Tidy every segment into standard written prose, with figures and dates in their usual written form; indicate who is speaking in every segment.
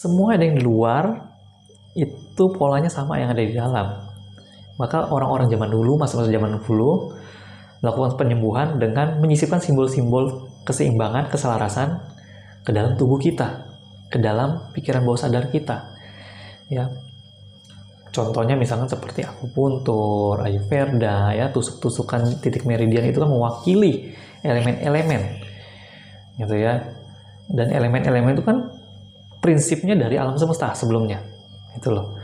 Speaker 1: semua ada yang di luar itu polanya sama yang ada di dalam. Maka orang-orang zaman dulu, masa-masa zaman dulu, melakukan penyembuhan dengan menyisipkan simbol-simbol keseimbangan, keselarasan ke dalam tubuh kita, ke dalam pikiran bawah sadar kita. Ya, contohnya misalkan seperti akupuntur, ayurveda, ya, tusuk-tusukan titik meridian itu kan mewakili elemen-elemen, gitu ya. Dan elemen-elemen itu kan prinsipnya dari alam semesta sebelumnya, itu loh.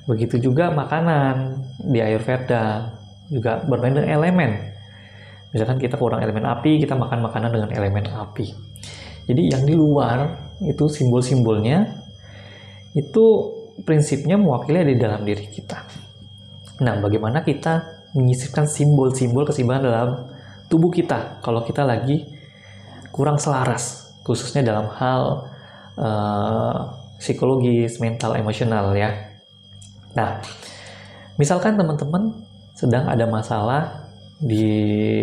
Speaker 1: Begitu juga makanan di ayurveda juga bermain dengan elemen. Misalkan kita kurang elemen api, kita makan makanan dengan elemen api. Jadi yang di luar itu simbol-simbolnya itu prinsipnya mewakili di dalam diri kita. Nah, bagaimana kita menyisipkan simbol-simbol keseimbangan dalam tubuh kita kalau kita lagi kurang selaras, khususnya dalam hal psikologis, mental, emosional ya. Nah, misalkan teman-teman sedang ada masalah di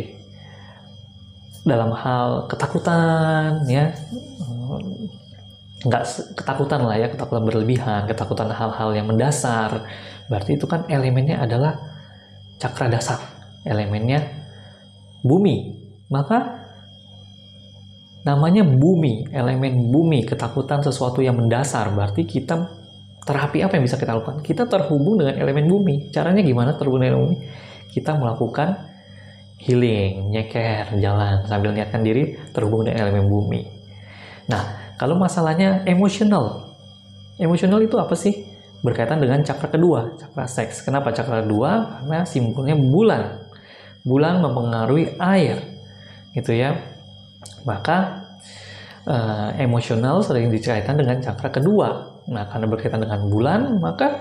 Speaker 1: dalam hal ketakutan ya, nggak ketakutan lah ya, ketakutan berlebihan, ketakutan hal-hal yang mendasar, berarti itu kan elemennya adalah cakra dasar, elemennya bumi, maka namanya bumi, elemen bumi, ketakutan sesuatu yang mendasar, berarti kita terapi apa yang bisa kita lakukan? Kita terhubung dengan elemen bumi. Caranya gimana terhubung dengan bumi? Kita melakukan healing, nyeker, jalan sambil niatkan diri terhubung dengan elemen bumi. Nah, kalau masalahnya emosional itu apa sih? Berkaitan dengan cakra kedua, cakra seks. Kenapa cakra kedua? Karena simbolnya bulan. Bulan mempengaruhi air, gitu ya. Maka emosional sering dikaitkan dengan cakra kedua. Nah, karena berkaitan dengan bulan, maka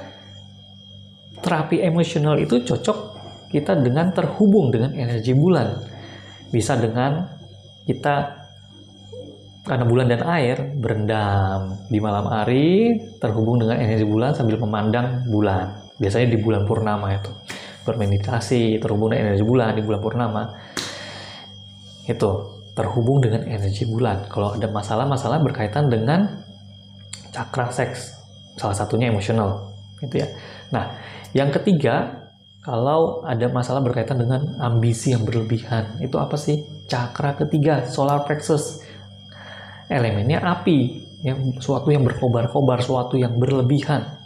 Speaker 1: terapi emosional itu cocok kita dengan terhubung dengan energi bulan. Bisa dengan kita, karena bulan dan air, berendam di malam hari, terhubung dengan energi bulan sambil memandang bulan. Biasanya di bulan purnama itu. Bermeditasi, terhubung dengan energi bulan di bulan purnama. Itu, terhubung dengan energi bulan. Kalau ada masalah-masalah berkaitan dengan cakra seks, salah satunya emosional, gitu ya. Nah, yang ketiga, kalau ada masalah berkaitan dengan ambisi yang berlebihan, itu apa sih? Cakra ketiga, solar plexus, elemennya api, ya, suatu yang berkobar-kobar, suatu yang berlebihan.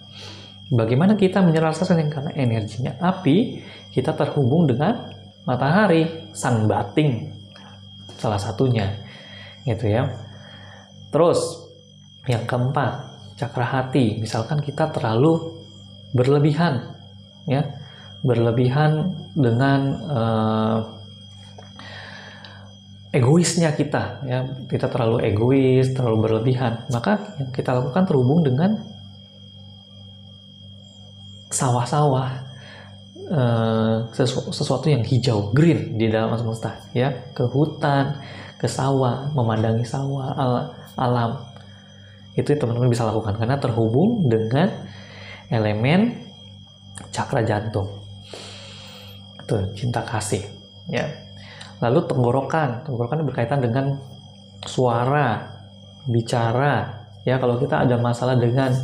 Speaker 1: Bagaimana kita menyelesaikan karena energinya api, kita terhubung dengan matahari, sang bating, salah satunya, gitu ya. Terus yang keempat, cakra hati. Misalkan kita terlalu berlebihan, ya, berlebihan dengan egoisnya kita, ya, kita terlalu egois, terlalu berlebihan. Maka yang kita lakukan terhubung dengan sawah-sawah, sesuatu yang hijau, green di dalam semesta, ya, ke hutan, ke sawah, memandangi sawah, alam. Itu teman-teman bisa lakukan karena terhubung dengan elemen cakra jantung. Itu cinta kasih, ya. Lalu tenggorokan berkaitan dengan suara, bicara, ya. Kalau kita ada masalah dengan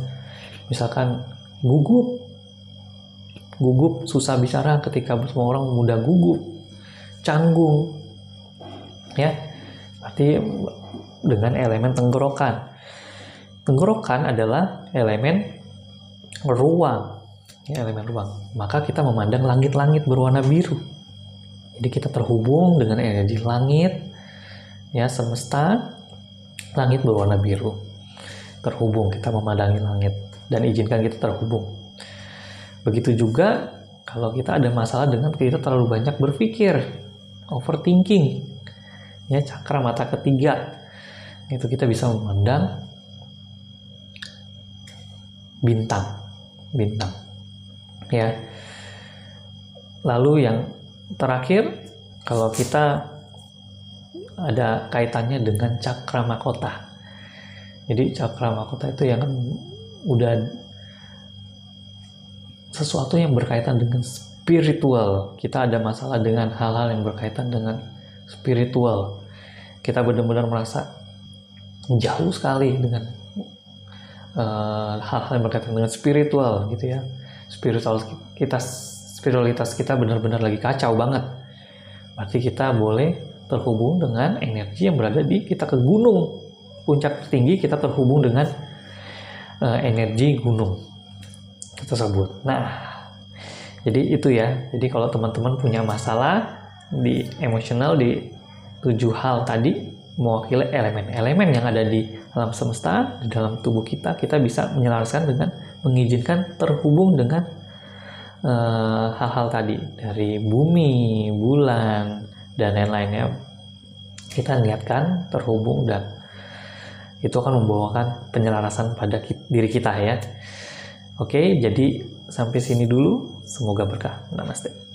Speaker 1: misalkan gugup, susah bicara, ketika semua orang mudah gugup, canggung, ya, berarti dengan elemen tenggorokan. Tenggorokan adalah elemen ruang, ya, elemen ruang. Maka kita memandang langit-langit berwarna biru. Jadi kita terhubung dengan energi langit, ya, semesta, langit berwarna biru. Terhubung, kita memandangi langit dan izinkan kita terhubung. Begitu juga kalau kita ada masalah dengan kita terlalu banyak berpikir, overthinking, ya, cakra mata ketiga, itu kita bisa memandang bintang, ya. Lalu yang terakhir, kalau kita ada kaitannya dengan cakra mahkota. Jadi cakra mahkota itu yang kan udah sesuatu yang berkaitan dengan spiritual. Kita ada masalah dengan hal-hal yang berkaitan dengan spiritual. Kita benar-benar merasa jauh sekali dengan hal-hal yang berkaitan dengan spiritual gitu ya. Spiritualitas kita benar-benar lagi kacau banget. Berarti kita boleh terhubung dengan energi yang berada di kita ke gunung. Puncak tertinggi kita terhubung dengan energi gunung tersebut. Nah, jadi itu ya. Jadi kalau teman-teman punya masalah di emosional di 7 hal tadi, mewakili elemen-elemen yang ada di alam semesta, di dalam tubuh kita, kita bisa menyelaraskan dengan mengizinkan terhubung dengan hal-hal tadi, dari bumi, bulan, dan lain-lainnya. Kita niatkan terhubung dan itu akan membawakan penyelarasan pada diri kita ya. Oke, jadi sampai sini dulu. Semoga berkah. Namaste.